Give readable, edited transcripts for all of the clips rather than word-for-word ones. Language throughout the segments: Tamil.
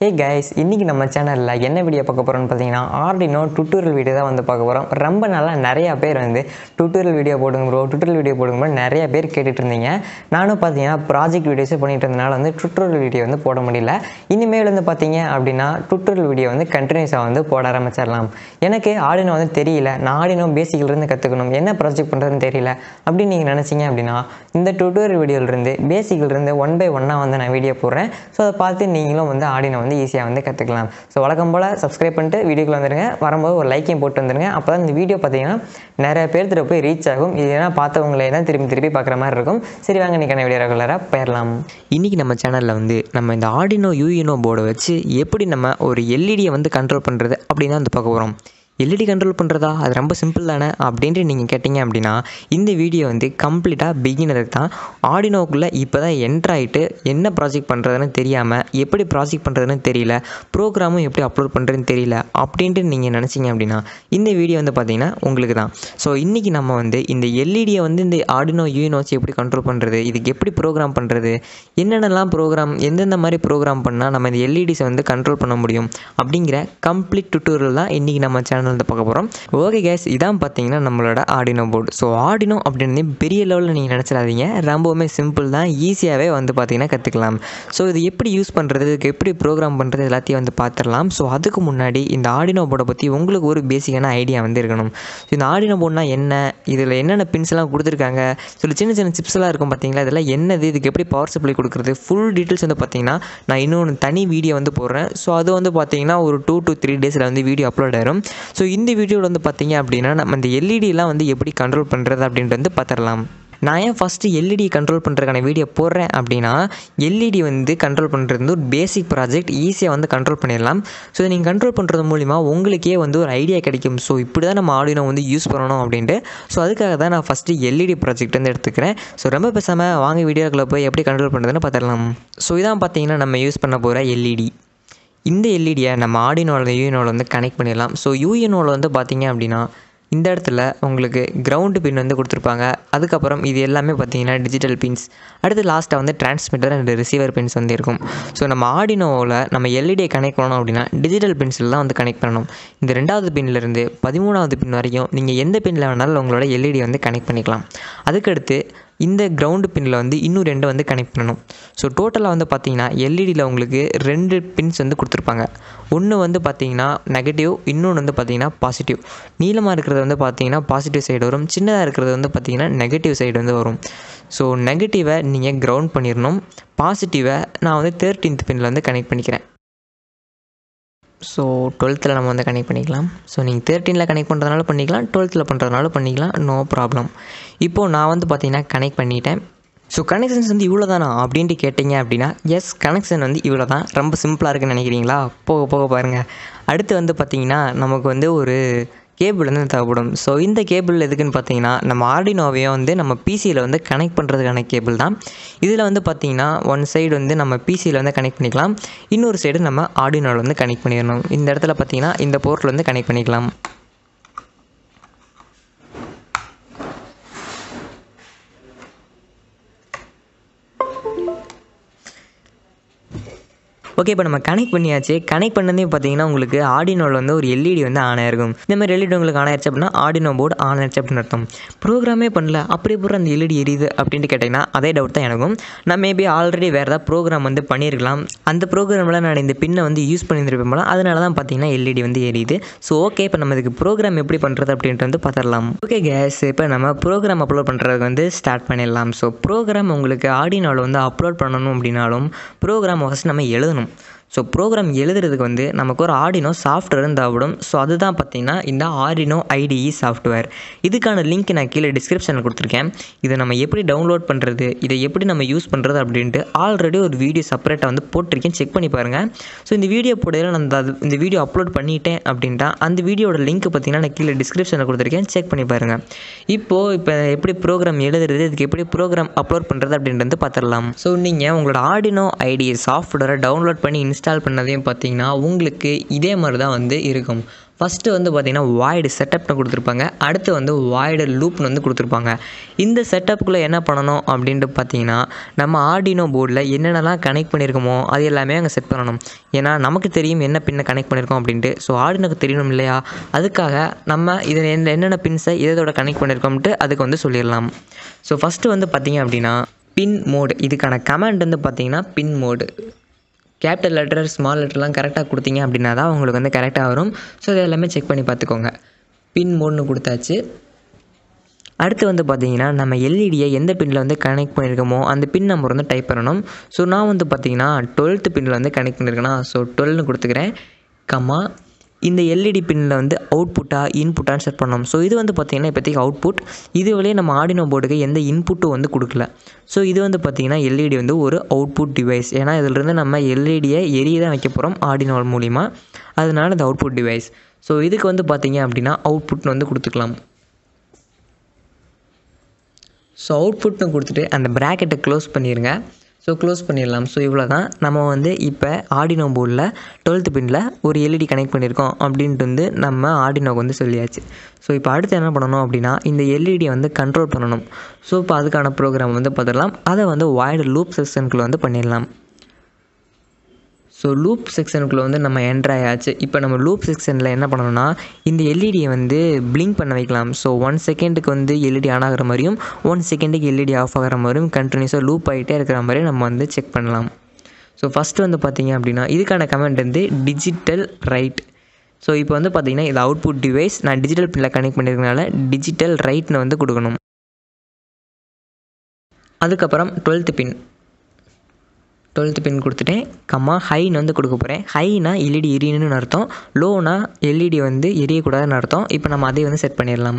Hey guys, இன்னைக்கு நம்ம சேனல்ல என்ன வீடியோ பார்க்க போறோம்னு பாத்தீங்கன்னா Arduino tutorial வீடியோ தான் வந்து பார்க்க போறோம். ரொம்ப நாளா நிறைய பேர் வந்து tutorial வீடியோ போடுங்க bro நிறைய பேர் கேட்டுட்டு இருந்தீங்க. நானும் பாத்தீங்கன்னா ப்ராஜெக்ட் வீடியோஸ் பண்ணிட்டு இருந்தனால வந்து tutorial வீடியோ வந்து போட முடியல. இனிமேல் வந்து பாத்தீங்க அப்படினா tutorial வீடியோ வந்து கண்டினியூஸா வந்து போட ஆரம்பிச்சிரலாம். எனக்கு Arduino வந்து தெரியல. நான் Arduino பேசிக்ல இருந்து கத்துக்கணும். என்ன ப்ராஜெக்ட் பண்றதுன்னு தெரியல. அப்படி நீங்க நினைச்சீங்க அப்படினா இந்த tutorial வீடியோல இருந்து பேசிக்ல இருந்து 1 by 1 வந்து நான் வீடியோ போடுறேன். சோ அத பார்த்து நீங்களும் வந்து Arduino வந்து ஈஸியா வந்து கத்துக்கலாம். சோ வழக்கம் போல Subscribe பண்ணிட்டு வீடியோக்குள்ள வந்துருங்க. வரும்போது ஒரு லைக்கையும் போட்டு வந்துருங்க. அப்பதான் இந்த வீடியோ பாத்தீங்கன்னா நிறைய பேர்கிட்ட போய் ரீச் ஆகும். இதனா பார்த்தவங்களே தான் திருப்பி பார்க்குற மாதிரி இருக்கும். சரி வாங்க இன்னைக்கான வீடியோ ரெகுலரா போயிரலாம். இன்னைக்கு நம்ம சேனல்ல வந்து நம்ம இந்த Arduino UNO போர்டை வச்சு எப்படி நம்ம ஒரு LED வந்து கண்ட்ரோல் பண்றது அப்படினா வந்து பார்க்க போறோம். LED கண்ட்ரோல் பண்ணுறதா அது ரொம்ப சிம்பிள் தானே அப்படின்ட்டு நீங்கள் கேட்டிங்க அப்படின்னா இந்த வீடியோ வந்து கம்ப்ளீட்டாக பிகினருக்கு தான். ஆர்டினோக்குள்ளே இப்போ தான் என்ட்ரு ஆகிட்டு என்ன ப்ராஜெக்ட் பண்ணுறதுன்னு தெரியாமல் எப்படி ப்ராஜெக்ட் பண்ணுறதுன்னு தெரியல, ப்ரோக்ராமும் எப்படி அப்லோட் பண்ணுறதுன்னு தெரியல அப்படின்ட்டு நீங்கள் நினச்சிங்க அப்படின்னா இந்த வீடியோ வந்து பார்த்திங்கன்னா உங்களுக்கு தான். ஸோ இன்றைக்கி நம்ம வந்து இந்த எல்இடியை வந்து இந்த Arduino UNO வச்சு எப்படி கண்ட்ரோல் பண்ணுறது, இதுக்கு எப்படி ப்ரோக்ராம் பண்ணுறது, என்னென்னலாம் ப்ரோக்ராம் எந்தெந்த மாதிரி ப்ரோக்ராம் பண்ணால் நம்ம இந்த எல்இடிஸை வந்து கண்ட்ரோல் பண்ண முடியும் அப்படிங்கிற கம்ப்ளீட் டுட்டோரியல் தான் இன்றைக்கி நம்ம சேனல் வந்து பார்க்க போகிறோம். ஓகே கேஸ், இதான் பார்த்தீங்கன்னா நம்மளோட Arduino போர்டு. ஸோ Arduino அப்படின்னு பெரிய லெவலில் நீங்கள் நினச்சிடாதீங்க, ரொம்பவுமே சிம்பிள் தான், ஈஸியாகவே வந்து பார்த்தீங்கன்னா கற்றுக்கலாம். ஸோ இது எப்படி யூஸ் பண்ணுறது, இதுக்கு எப்படி ப்ரோக்ராம் பண்ணுறது எல்லாத்தையும் வந்து பார்த்துடலாம். ஸோ அதுக்கு முன்னாடி இந்த Arduino போர்டை பற்றி உங்களுக்கு ஒரு பேசிக்கான ஐடியா வந்து இருக்கணும். ஸோ இந்த Arduino போர்டுனா என்ன, இதில் என்னென்ன பின்ஸ்லாம் கொடுத்துருக்காங்க, சில சின்ன சின்ன சிப்ஸ்லாம் இருக்கும் பார்த்தீங்களா, இதெல்லாம் என்னது, இதுக்கு எப்படி பவர் சப்ளை கொடுக்குறது, ஃபுல் டீட்டெயில்ஸ் வந்து பார்த்தீங்கன்னா நான் இன்னொன்று தனி வீடியோ வந்து போடுறேன். ஸோ அது வந்து பார்த்தீங்கன்னா ஒரு 2 to 3 டேஸில் வந்து வீடியோ அப்லோட் ஆயிரும். ஸோ இந்த வீடியோவில் வந்து பார்த்தீங்க அப்படின்னா நம்ம இந்த எல்இடிலாம் வந்து எப்படி கண்ட்ரோல் பண்ணுறது அப்படின்ட்டு வந்து பார்த்துடலாம். நான் ஏன் ஃபஸ்ட்டு எல்இடி கண்ட்ரோல் பண்ணுறதுக்கான வீடியோ போடுறேன் அப்படின்னா எல்இடி வந்து கண்ட்ரோல் பண்ணுறது வந்து ஒரு பேசிக் ப்ராஜெக்ட், ஈஸியாக வந்து கண்ட்ரோல் பண்ணிடலாம். ஸோ நீங்கள் கண்ட்ரோல் பண்ணுறது மூலிமா உங்களுக்கே வந்து ஒரு ஐடியா கிடைக்கும். ஸோ இப்படி தான் நம்ம Arduino வந்து யூஸ் பண்ணணும் அப்படின்ட்டு. ஸோ அதுக்காக தான் நான் ஃபஸ்ட்டு எல்இடி ப்ராஜெக்ட் வந்து எடுத்துக்கிறேன். ஸோ ரொம்ப பேசாமல் வாங்க வீடியோக்குள்ளே போய் எப்படி கண்ட்ரோல் பண்ணுறதுன்னு பார்த்துடலாம். ஸோ இதான் பார்த்தீங்கன்னா நம்ம யூஸ் பண்ண போகிற எல்இடி. இந்த எல்இடியை நம்ம Arduinoவில் UNOவில் வந்து கனெக்ட் பண்ணிடலாம். ஸோ UNOவில் வந்து பார்த்தீங்க அப்படின்னா இந்த இடத்துல உங்களுக்கு கிரவுண்டு பின் வந்து கொடுத்துருப்பாங்க. அதுக்கப்புறம் இது எல்லாமே பார்த்தீங்கன்னா டிஜிட்டல் பின்ஸ். அடுத்து லாஸ்ட்டாக வந்து டிரான்ஸ்மிட்டர் அண்ட் ரிசீவர் பின்ஸ் வந்து இருக்கும். ஸோ நம்ம Arduinoவில் நம்ம எல்இடியை கனெக்ட் பண்ணணும் அப்படின்னா டிஜிட்டல் பின்ஸில் தான் வந்து கனெக்ட் பண்ணணும். இந்த 2வது பின்லேருந்து 13வது பின் வரைக்கும் நீங்கள் எந்த பின்னில் வேணாலும் உங்களோட எல்இடியை வந்து கனெக்ட் பண்ணிக்கலாம். அதுக்கடுத்து இந்த கிரவுண்டு பின்னில் வந்து இன்னும் 2 வந்து கனெக்ட் பண்ணணும். ஸோ டோட்டலாக வந்து பார்த்தீங்கன்னா எல்இடியில் உங்களுக்கு 2 பின்ஸ் வந்து கொடுத்துருப்பாங்க. ஒன்று வந்து பார்த்தீங்கன்னா நெகட்டிவ், இன்னொன்று வந்து பார்த்தீங்கன்னா பாசிட்டிவ். நீளமாக இருக்கிறது வந்து பார்த்தீங்கன்னா பாசிட்டிவ் சைடு வரும், சின்னதாக இருக்கிறது வந்து பார்த்தீங்கன்னா நெகட்டிவ் சைடு வந்து வரும். ஸோ நெகட்டிவை நீங்கள் கிரவுண்ட் பண்ணிடணும், பாசிட்டிவை நான் வந்து 13th பின்னில் வந்து கனெக்ட் பண்ணிக்கிறேன். ஸோ 12th நம்ம வந்து கனெக்ட் பண்ணிக்கலாம். ஸோ நீங்கள் 13th கனெக்ட் பண்ணுறதுனால பண்ணிக்கலாம், 12th பண்ணுறதுனால பண்ணிக்கலாம், நோ ப்ராப்ளம். இப்போது நான் வந்து பார்த்தீங்கன்னா கனெக்ட் பண்ணிட்டேன். ஸோ கனெக்ஷன்ஸ் வந்து இவ்வளோ தானா அப்படின்ட்டு கேட்டிங்க அப்படின்னா எஸ், கனெக்ஷன் வந்து இவ்வளோ தான், ரொம்ப சிம்பிளாக இருக்குன்னு நினைக்கிறீங்களா? போக போக பாருங்கள். அடுத்து வந்து பார்த்திங்கன்னா நமக்கு வந்து ஒரு கேபிள் வந்து தேவைப்படும். ஸோ இந்த கேபிள் எதுக்குன்னு பார்த்தீங்கன்னா நம்ம Arduinoவையும் வந்து நம்ம பிசியில் வந்து கனெக்ட் பண்ணுறதுக்கான கேபிள் தான். இதில் வந்து பார்த்தீங்கன்னா ஒன் சைடு வந்து நம்ம பிசியில் வந்து கனெக்ட் பண்ணிக்கலாம், இன்னொரு சைடு நம்ம Arduinoவில் வந்து கனெக்ட் பண்ணிடணும். இந்த இடத்துல பார்த்தீங்கன்னா இந்த போர்ட்டில் வந்து கனெக்ட் பண்ணிக்கலாம். ஓகே, இப்போ நம்ம கனெக்ட் பண்ணியாச்சு. கனெக்ட் பண்ணதே பார்த்தீங்கன்னா உங்களுக்கு Arduinoவில் வந்து ஒரு எல்இடி வந்து ஆன் ஆயிருக்கும். இந்த மாதிரி எல்இடி உங்களுக்கு ஆன் ஆயிடுச்சு அப்படின்னா Arduino போர்டு ஆன் ஆயிடுச்சு அப்படின்னு அர்த்தம். ப்ரோக்ராமே பண்ணல, அப்படியே போகிற அந்த எல்இடி எரியுது அப்படின்ட்டு கேட்டிங்கன்னா அதே டவுட் தான் எனக்கும். நான் மேபி ஆல்ரெடி வேறு ஏதாவது ப்ரோக்ராம் வந்து பண்ணியிருக்கலாம், அந்த ப்ரோக்ராமில் நான் இந்த பின்னை வந்து யூஸ் பண்ணியிருப்பேன் போல, அதனால தான் பார்த்தீங்கன்னா எல்இடி வந்து எரியுது. ஸோ ஓகே, இப்போ நம்ம இதுக்கு ப்ரோக்ராம் எப்படி பண்ணுறது அப்படின்ட்டு வந்து பார்த்துடலாம். ஓகே கேஸ், இப்போ நம்ம ப்ரோக்ராம் அப்லோட் பண்ணுறதுக்கு வந்து ஸ்டார்ட் பண்ணிடலாம். ஸோ ப்ரோக்ராம் உங்களுக்கு Arduinoவில் வந்து அப்லோட் பண்ணணும் அப்படின்னாலும் ப்ரோக்ராம் ஃபஸ்ட் நம்ம எழுதணும். ஸோ ப்ரோக்ராம் எழுதுறதுக்கு வந்து நமக்கு ஒரு Arduino சாஃப்ட்வேர் தேவைப்படும். ஸோ அதுதான் பார்த்தீங்கன்னா இந்த Arduino IDE சாஃப்ட்வேர். இதுக்கான லிங்க் நான் கீழே டிஸ்கிரிப்ஷனில் கொடுத்துருக்கேன். இதை நம்ம எப்படி டவுன்லோட் பண்ணுறது, இதை எப்படி நம்ம யூஸ் பண்ணுறது அப்படின்ட்டு ஆல்ரெடி ஒரு வீடியோ செப்பரேட்டாக வந்து போட்டிருக்கேன், செக் பண்ணி பாருங்கள். ஸோ இந்த வீடியோ போடையில் நான் இந்த வீடியோ அப்லோட் பண்ணிட்டேன் அப்படின்ட்டா அந்த வீடியோட லிங்க் பார்த்தீங்கன்னா நான் கீழே டிஸ்கிரிப்ஷனில் கொடுத்துருக்கேன், செக் பண்ணி பாருங்கள். இப்போ எப்படி ப்ரோக்ராம் எழுதுறது, இதுக்கு எப்படி ப்ரோக்ராம் அப்லோட் பண்ணுறது அப்படின்ட்டு வந்து பார்த்துடலாம். ஸோ நீங்கள் உங்களோட Arduino IDE சாஃப்ட்வேரை டவுன்லோட் பண்ணி இன்ஸ்டால் பண்ணதையும் பார்த்தீங்கன்னா உங்களுக்கு இதே மாதிரி தான் வந்து இருக்கும். ஃபஸ்ட்டு வந்து பார்த்திங்கன்னா வாய்டு செட்டப்னு கொடுத்துருப்பாங்க. அடுத்து வந்து வாய்டு லூப்னு வந்து கொடுத்துருப்பாங்க. இந்த செட்டப்புக்குள்ளே என்ன பண்ணணும் அப்படின்ட்டு பார்த்தீங்கன்னா நம்ம ஆர்டினோ போர்டில் என்னென்னலாம் கனெக்ட் பண்ணியிருக்கோமோ அது எல்லாமே அங்கே செட் பண்ணணும். ஏன்னா நமக்கு தெரியும் என்ன பின்னை கனெக்ட் பண்ணியிருக்கோம் அப்படின்ட்டு. ஸோ ஆர்டினோக்கு தெரியணும் இல்லையா? அதுக்காக நம்ம இதில் என்னென்ன பின்ஸை இதோட கனெக்ட் பண்ணியிருக்கோம்ட்டு அதுக்கு வந்து சொல்லிடலாம். ஸோ ஃபஸ்ட்டு வந்து பார்த்திங்க அப்படின்னா பின் மோடு, இதுக்கான கமாண்ட் வந்து பார்த்திங்கன்னா pin mode. Capital letter small லெட்டர்லாம் கரெக்டாக கொடுத்தீங்க அப்படின்னா தான் உங்களுக்கு வந்து கரெக்டாக வரும். ஸோ இது எல்லாமே செக் பண்ணி பார்த்துக்கோங்க. பின் மோட்னு கொடுத்தாச்சு. அடுத்து வந்து பார்த்திங்கன்னா நம்ம எல்இடியை எந்த பின்னில் வந்து கனெக்ட் பண்ணியிருக்கோமோ அந்த பின் நம்பர் வந்து டைப் பண்ணணும். ஸோ நான் வந்து பார்த்திங்கன்னா 12th பின்னில் வந்து கனெக்ட் பண்ணியிருக்கேன்னா ஸோ 12னு கொடுத்துக்கிறேன். கம்மா இந்த எல்இடி பின்னில் வந்து அவுட்புட்டாக இன்புட்டான்னு செட் பண்ணணும். ஸோ இது வந்து பார்த்திங்கன்னா இப்போதைக்கு அவுட்புட். இதுவரையே நம்ம ஆர்டினோ போர்டுக்கு எந்த இன்புட்டும் வந்து கொடுக்கல. ஸோ இது வந்து பார்த்திங்கன்னா எல்இடி வந்து ஒரு அவுட்புட் டிவைஸ். ஏன்னா இதிலிருந்து நம்ம எல்இடியை எரிய தான் வைக்க போகிறோம் ஆர்டினோ மூலிமா. அதனால இந்த அவுட்புட் டிவைஸ். ஸோ இதுக்கு வந்து பார்த்திங்க அப்படின்னா அவுட்புட்னு வந்து கொடுத்துக்கலாம். ஸோ அவுட்புட்னு கொடுத்துட்டு அந்த ப்ராக்கெட்டை க்ளோஸ் பண்ணிடுங்க. ஸோ க்ளோஸ் பண்ணிடலாம். ஸோ இவ்வளோ தான். நம்ம வந்து இப்போ ஆர்டினோ போர்டில் 12th பின்னில் ஒரு எல்இடி கனெக்ட் பண்ணியிருக்கோம் அப்படின்ட்டு வந்து நம்ம ஆர்டினோக்கு வந்து சொல்லியாச்சு. ஸோ இப்போ அடுத்து என்ன பண்ணணும் அப்படின்னா இந்த எல்இடியை வந்து கண்ட்ரோல் பண்ணணும். ஸோ இப்போ அதுக்கான ப்ரோக்ராம் வந்து பார்த்துடலாம். அதை வந்து வாய்டு லூப் செக்ஷனுக்குள்ளே வந்து பண்ணிடலாம். ஸோ லூப் செக்ஷனுக்குள்ளே வந்து நம்ம என்ட்ரு ஆயாச்சு. இப்போ நம்ம லூப் செக்ஷனில் என்ன பண்ணணும்னா இந்த எல்இடியை வந்து பிளிங்க் பண்ண வைக்கலாம். ஸோ 1 செகண்டுக்கு வந்து எல்இடி ஆன் ஆகிற மாதிரியும் 1 செகண்டுக்கு எல்இடி ஆஃப் ஆகிற மாதிரியும் கண்டினியூஸாக லூப் ஆகிட்டே இருக்கிற மாதிரி நம்ம வந்து செக் பண்ணலாம். ஸோ ஃபஸ்ட்டு வந்து பார்த்திங்க அப்படின்னா இதுக்கான கமெண்ட் வந்து டிஜிட்டல் ரைட். ஸோ இப்போ வந்து பார்த்திங்கன்னா இது அவுட்புட் டிவைஸ். நான் டிஜிட்டல் பின்னில் கனெக்ட் பண்ணியிருக்கனால டிஜிட்டல் ரைட்னு வந்து கொடுக்கணும். அதுக்கப்புறம் 12th பின் கொடுத்துட்டேன். கம்மா ஹைன்னு வந்து கொடுக்க போகிறேன். ஹைனா எல்இடி எரியணும்னு அர்த்தம். லோனா எல்இடி வந்து எரியக்கூடாதுன்னு அர்த்தம். இப்போ நம்ம அதை வந்து செட் பண்ணிடலாம்.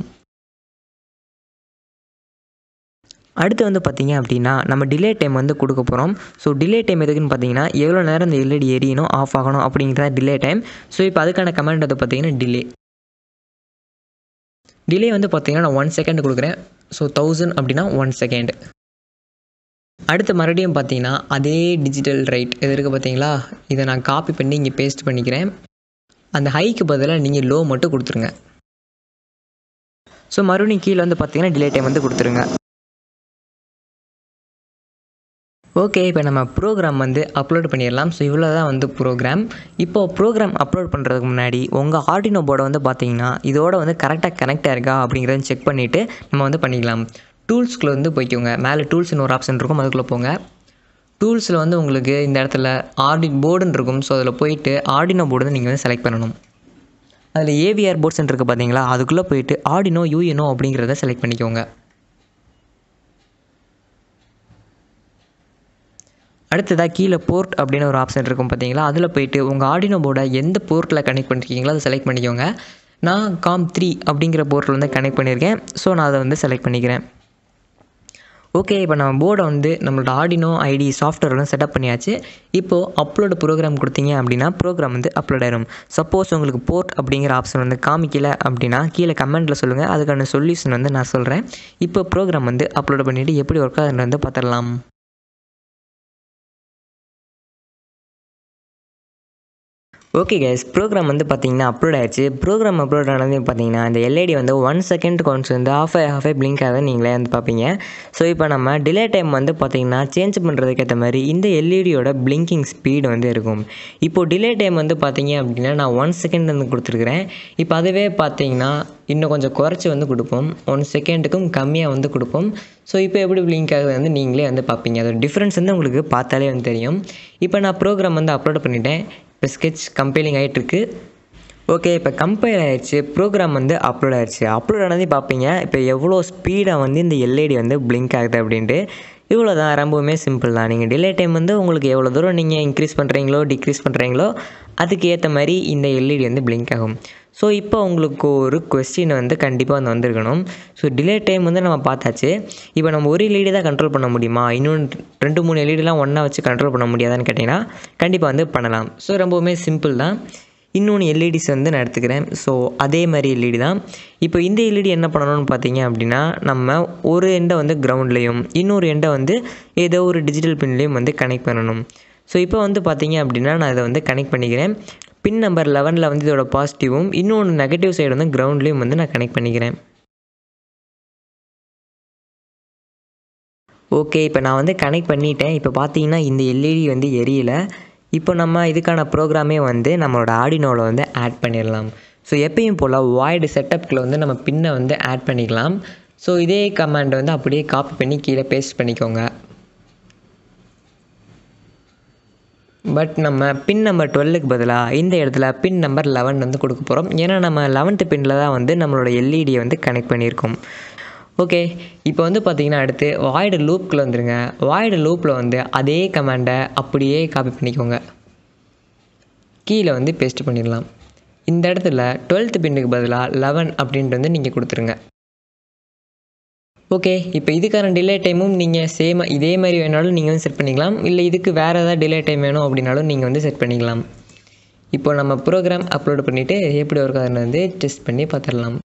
அடுத்து வந்து பார்த்திங்க அப்படின்னா நம்ம டிலே டைம் வந்து கொடுக்க போகிறோம். ஸோ டிலே டைம் எதுக்குன்னு பார்த்தீங்கன்னா எவ்வளோ நேரம் இந்த எல்இடி எரியணும் ஆஃப் ஆகணும் அப்படிங்கிறத டிலே டைம். ஸோ இப்போ அதுக்கான கமெண்ட் வந்து பார்த்திங்கன்னா டிலே வந்து பார்த்திங்கன்னா நான் 1 செகண்ட் கொடுக்குறேன். ஸோ 1000 அப்படின்னா 1 செகண்ட். அடுத்து மறுபடியும் பார்த்தீங்கன்னா அதே டிஜிட்டல் ரைட் இது இருக்குது பார்த்தீங்களா? இதை நான் காப்பி பண்ணி இங்கே பேஸ்ட் பண்ணிக்கிறேன். அந்த ஹைக்கு பதிலாக நீங்கள் லோ மட்டும் கொடுத்துருங்க. ஸோ மறுபடியும் கீழே வந்து பார்த்தீங்கன்னா டிலே டைம் வந்து கொடுத்துருங்க. ஓகே, இப்போ நம்ம ப்ரோக்ராம் வந்து அப்லோட் பண்ணிடலாம். ஸோ இவ்வளோ தான் வந்து ப்ரோக்ராம். இப்போது ப்ரோக்ராம் அப்லோட் பண்ணுறதுக்கு முன்னாடி உங்கள் ஆர்டினோ போர்டை வந்து பார்த்தீங்கன்னா இதோட வந்து கரெக்டாக கனெக்ட் ஆயிருக்கா அப்படிங்கிறத செக் பண்ணிவிட்டு நம்ம வந்து பண்ணிக்கலாம். டூல்ஸ்குள்ளே வந்து போய்க்கோங்க. மேலே டூல்ஸ்னு ஒரு ஆப்ஷன் இருக்கும், அதுக்குள்ளே போங்க. டூல்ஸில் வந்து உங்களுக்கு இந்த இடத்துல போர்டுன்னு இருக்கும். ஸோ அதில் போயிட்டு ஆர்டினோ போர்டு வந்து நீங்கள் வந்து செலக்ட் பண்ணணும். அதில் ஏவிஆர் போர்ட்ஸ் இருக்குது பார்த்தீங்களா? அதுக்குள்ளே போயிட்டு ஆர்டினோ யூஎன்ஓ அப்படிங்கிறத செலக்ட் பண்ணிக்கோங்க. அடுத்ததாக கீழே போர்ட் அப்படின்னு ஒரு ஆப்ஷன் இருக்கும் பார்த்தீங்களா? அதில் போயிட்டு உங்கள் ஆர்டினோ போர்டை எந்த போர்ட்டில் கனெக்ட் பண்ணிருக்கீங்களோ அதை செலக்ட் பண்ணிக்கோங்க. நான் COM3 அப்படிங்கிற போர்ட்டில் வந்து கனெக்ட் பண்ணியிருக்கேன். ஸோ நான் அதை வந்து செலக்ட் பண்ணிக்கிறேன். ஓகே, இப்போ நம்ம போர்டை வந்து நம்மளோட ஆர்டினோ ஐடி சாஃப்ட்வேர்லாம் செட்டப் பண்ணியாச்சு. இப்போது அப்லோடு ப்ரோக்ராம் கொடுத்தீங்க அப்படின்னா ப்ரோக்ராம் வந்து அப்லோட் ஆயிரும். சப்போஸ் உங்களுக்கு போர்ட் அப்படிங்கிற ஆப்ஷன் வந்து காமிக்கல அப்படின்னா கீழே கமெண்ட்டில் சொல்லுங்கள். அதுக்கான சொல்யூஷன் வந்து நான் சொல்கிறேன். இப்போ ப்ரோக்ராம் வந்து அப்லோட் பண்ணிவிட்டு எப்படி ஒர்க் ஆகுதுன்னு வந்து பார்த்துடலாம். ஓகே கைஸ், ப்ரோக்ராம் வந்து பார்த்திங்கன்னா அப்லோட் ஆயிடுச்சு. ப்ரோக்ராம் அப்லோட் ஆனது பார்த்திங்கன்னா இந்த எல்இடி வந்து 1 செகண்டுக்கு ஒன்ஸ் வந்து ஆஃப் ஆகி பிளிங்க் ஆகுது நீங்களே வந்து பார்ப்பீங்க. ஸோ இப்போ நம்ம டிலே டைம் வந்து பார்த்திங்கன்னா சேஞ்ச் பண்ணுறதுக்கு ஏற்ற மாதிரி இந்த எல்இடியோட பிளிங்கிங் ஸ்பீடு வந்து இருக்கும். இப்போது டிலே டைம் வந்து பார்த்திங்க அப்படின்னா நான் 1 செகண்ட் வந்து கொடுத்துருக்குறேன். இப்போ அதுவே பார்த்திங்கன்னா இன்னும் கொஞ்சம் குறைச்சி வந்து கொடுப்போம். 1 செகண்டுக்கும் கம்மியாக வந்து கொடுப்போம். ஸோ இப்போ எப்படி பிளிங்க் ஆகுது வந்து நீங்களே வந்து பார்ப்பீங்க. அதோட டிஃப்ரென்ஸ் வந்து உங்களுக்கு பார்த்தாலே வந்து தெரியும். இப்போ நான் ப்ரோக்ராம் வந்து அப்லோட் பண்ணிட்டேன். இப்போ ஸ்கெட்ச் கம்பைலிங் ஆகிட்டுருக்கு. ஓகே, இப்போ கம்பைல் ஆகிடுச்சு. ப்ரோக்ராம் வந்து அப்லோட் ஆகிடுச்சு. அப்லோட் ஆனதே பார்ப்பீங்க இப்போ எவ்வளோ ஸ்பீடாக வந்து இந்த எல்இடி வந்து பிளிங்க் ஆகுது அப்படின்ட்டு. இவ்வளோ தான், ரொம்பவுமே சிம்பிள் தான். நீங்கள் டிலே டைம் வந்து உங்களுக்கு எவ்வளோ தூரம் நீங்கள் இன்க்ரீஸ் பண்ணுறீங்களோ டிக்ரீஸ் பண்ணுறீங்களோ அதுக்கு ஏற்ற மாதிரி இந்த எல்இடி வந்து பிளிங்க் ஆகும். ஸோ இப்போ உங்களுக்கு ஒரு கொஸ்டின் வந்து கண்டிப்பாக வந்து வந்திருக்கணும். ஸோ டிலே டைம் வந்து நம்ம பார்த்தாச்சு. இப்போ நம்ம ஒரு எல்இடி தான் கண்ட்ரோல் பண்ண முடியுமா, இன்னும் 2-3 எல்இடிலாம் ஒன்றா வச்சு கண்ட்ரோல் பண்ண முடியாதான்னு கேட்டிங்கன்னா கண்டிப்பாக வந்து பண்ணலாம். ஸோ ரொம்பவுமே சிம்பிள் தான். இன்னொன்று எல்இடிஸ் வந்து நான் எடுத்துக்கிறேன். ஸோ அதே மாதிரி எல்இடி தான். இப்போ இந்த எல்இடி என்ன பண்ணணும்னு பார்த்தீங்க அப்படின்னா நம்ம ஒரு எண்டை வந்து கிரவுண்ட்லேயும் இன்னொரு எண்டை வந்து ஏதோ ஒரு டிஜிட்டல் பின்லேயும் வந்து கனெக்ட் பண்ணணும். ஸோ இப்போ வந்து பார்த்தீங்க அப்படின்னா நான் இதை வந்து கனெக்ட் பண்ணிக்கிறேன். பின் நம்பர் 11ல் வந்து இதோட பாசிட்டிவும் இன்னொன்று நெகட்டிவ் சைடு வந்து கிரவுண்ட்லேயும் வந்து நான் கனெக்ட் பண்ணிக்கிறேன். ஓகே, இப்போ நான் வந்து கனெக்ட் பண்ணிட்டேன். இப்போ பார்த்தீங்கன்னா இந்த எல்இடி வந்து எரியலை. இப்போ நம்ம இதுக்கான ப்ரோக்ராமே வந்து நம்மளோட ஆர்டினோவில் வந்து ஆட் பண்ணிடலாம். ஸோ எப்பயும் போல் வாய்டு செட்டப்கில் வந்து நம்ம பின்னை வந்து ஆட் பண்ணிக்கலாம். ஸோ இதே கமாண்டை வந்து அப்படியே காப்பி பண்ணி கீழே பேஸ்ட் பண்ணிக்கோங்க. பட் நம்ம பின் நம்பர் 12க்கு பதிலாக இந்த இடத்துல பின் நம்பர் 11 வந்து கொடுக்க போகிறோம். ஏன்னா நம்ம 11th பின்னில் தான் வந்து நம்மளோட எல்இடியை வந்து கனெக்ட் பண்ணியிருக்கோம். ஓகே, இப்போ வந்து பார்த்திங்கன்னா அடுத்து வாய்டு லூப்பில் வந்துடுங்க. வாய்டு லூப்பில் வந்து அதே கமாண்டை அப்படியே காப்பி பண்ணிக்கோங்க, கீழே வந்து பேஸ்ட் பண்ணிடலாம். இந்த இடத்துல 12th பின்னுக்கு பதிலாக 11 அப்படின்ட்டு வந்து நீங்கள் கொடுத்துருங்க. ஓகே, இப்போ இதுக்கான டிலே டைமும் நீங்கள் இதே மாதிரி வேணாலும் நீங்கள் வந்து செட் பண்ணிக்கலாம். இல்லை இதுக்கு வேறு ஏதாவது டிலே டைம் வேணும் அப்படின்னாலும் நீங்கள் வந்து செட் பண்ணிக்கலாம். இப்போ நம்ம ப்ரோக்ராம் அப்லோட் பண்ணிவிட்டு எப்படி ஒர்க் ஆகுதுன்னு வந்து டெஸ்ட் பண்ணி பார்த்துடலாம்.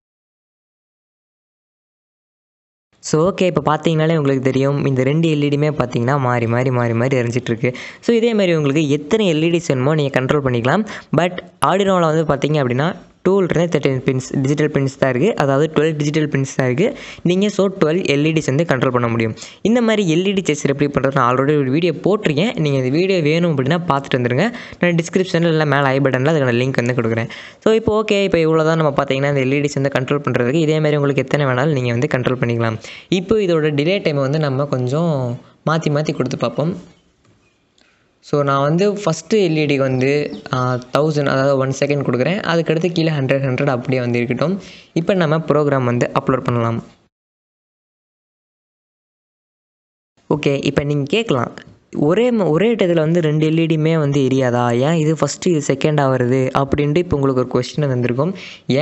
ஸோ ஓகே, இப்போ பார்த்தீங்கனாலே உங்களுக்கு தெரியும் இந்த 2 எல்இடியுமே பார்த்தீங்கன்னா மாறி எரிஞ்சிட்ருக்கு. ஸோ இதே மாதிரி உங்களுக்கு எத்தனை எல்இடிஸ் வேணுமோ நீங்கள் கண்ட்ரோல் பண்ணிக்கலாம். பட் ஆர்டினோவில் வந்து பார்த்தீங்க அப்படின்னா 2 13 பின்ஸ் டிஜிட்டல் பின்ஸ் தான் இருக்குது. அதாவது 12 டிஜிட்டல் பின்ஸ் தான் இருக்குது. நீங்கள் 12 எல்இடிஸ் வந்து கண்ட்ரோல் பண்ண முடியும். இந்த மாதிரி எல்இடி செஸ் எப்படி பண்ணுறது நான் ஆல்ரெடி ஒரு வீடியோ போட்டிருக்கேன். நீங்கள் இந்த வீடியோ வேணும் அப்படின்னா பார்த்துட்டு வந்துடுங்க. நான் டிஸ்கிரிப்ஷனில் இல்லை மேலே ஐ பட்டனில் அதுக்கான லிங்க் வந்து கொடுக்குறேன். ஸோ இப்போ ஓகே, இப்போ இவ்வளோ தான் நம்ம பார்த்தீங்கன்னா இந்த எல்இடிஸ் வந்து கண்ட்ரோல் பண்ணுறதுக்கு. இதே மாதிரி உங்களுக்கு எத்தனை வேணாலும் நீங்கள் வந்து கண்ட்ரோல் பண்ணிக்கலாம். இப்போ இதோட டிலே டைமை வந்து நம்ம கொஞ்சம் மாற்றி கொடுத்து பார்ப்போம். ஸோ நான் வந்து ஃபஸ்ட்டு எல்இடிக்கு வந்து 1000 அதாவது 1 செகண்ட் கொடுக்குறேன். அதுக்கடுத்து கீழே 100 அப்படியே வந்து இருக்கட்டும். இப்போ நம்ம ப்ரோக்ராம் வந்து அப்லோட் பண்ணலாம். ஓகே, இப்போ நீங்கள் கேட்கலாம், ஒரே இடத்துல வந்து 2 எல்இடியுமே வந்து எரியாதா, ஏன் இது ஃபஸ்ட்டு இது செகண்டாக வருது அப்படின்ட்டு இப்போ உங்களுக்கு ஒரு கொஸ்டின் வந்திருக்கும்.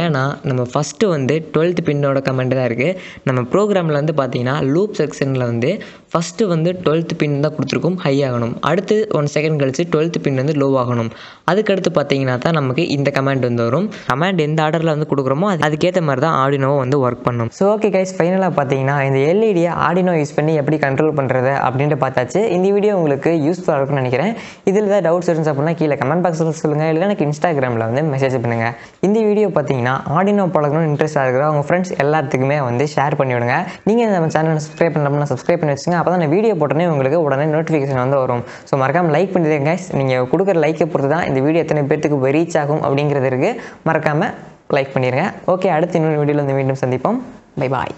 ஏன்னா நம்ம ஃபஸ்ட்டு வந்து 12th பின்னோட கமெண்ட் தான் இருக்குது. நம்ம ப்ரோக்ராமில் வந்து பார்த்தீங்கன்னா லூப் செக்ஷனில் வந்து ஃபஸ்ட்டு வந்து 12th பின் தான் கொடுத்துருக்கும், ஹை ஆகணும். அடுத்து 1 செகண்ட் கழிச்சு 12th பின் வந்து லோ ஆகணும். அதுக்கடுத்து பார்த்தீங்கன்னா தான் நமக்கு இந்த கமெண்ட் வந்து வரும். கமெண்ட் எந்த ஆர்டரில் வந்து கொடுக்குறோமோ அதுக்கேற்ற மாதிரி தான் ஆர்டினோவை வந்து ஒர்க் பண்ணும். ஸோ ஓகே கைஸ், ஃபைனலாக பார்த்தீங்கன்னா இந்த எல்இடியை ஆர்டினோ யூஸ் பண்ணி எப்படி கண்ட்ரோல் பண்ணுறது அப்படின்ட்டு பார்த்தாச்சு. இந்த வீடியோ உங்களுக்கு யூஸ்ஃபுல்லாக இருக்கும்னு நினைக்கிறேன். இதில் ஏதாவது டவுட்ஸ் இருந்துச்சு அப்படின்னா கீழே கமெண்ட் பாக்ஸில் சொல்லுங்கள், இல்லை எனக்கு இன்ஸ்டாகிராமில் வந்து மெசேஜ் பண்ணுங்கள். இந்த வீடியோ பார்த்தீங்கன்னா ஆர்டினோ பழகணும்னு இன்ட்ரெஸ்ட்டாக இருக்கிற உங்கள் ஃப்ரெண்ட்ஸ் எல்லாத்துக்குமே வந்து ஷேர் பண்ணிவிடுங்க. நீங்கள் நம்ம சேனலை சப்ஸ்கிரைப் பண்ணணும்னா சப்ஸ்கிரைப் பண்ணி வச்சுங்க. அப்போ தான் நான் வீடியோ போட்டோன்னே உங்களுக்கு உடனே நோட்டிஃபிகேஷன் வந்து வரும். ஸோ மறக்காமல் லைக் பண்ணிடுங்க கைஸ். நீங்கள் கொடுக்குற லைக்கை பொறுத்து தான் இந்த வீடியோ எத்தனை பேர்த்துக்கு ரீச் ஆகும் அப்படிங்கிறது இருக்குது. மறக்காமல் லைக் பண்ணிடுங்க. ஓகே, அடுத்து இன்னொரு வீடியோவில் வந்து மீண்டும் சந்திப்போம். Bye bye.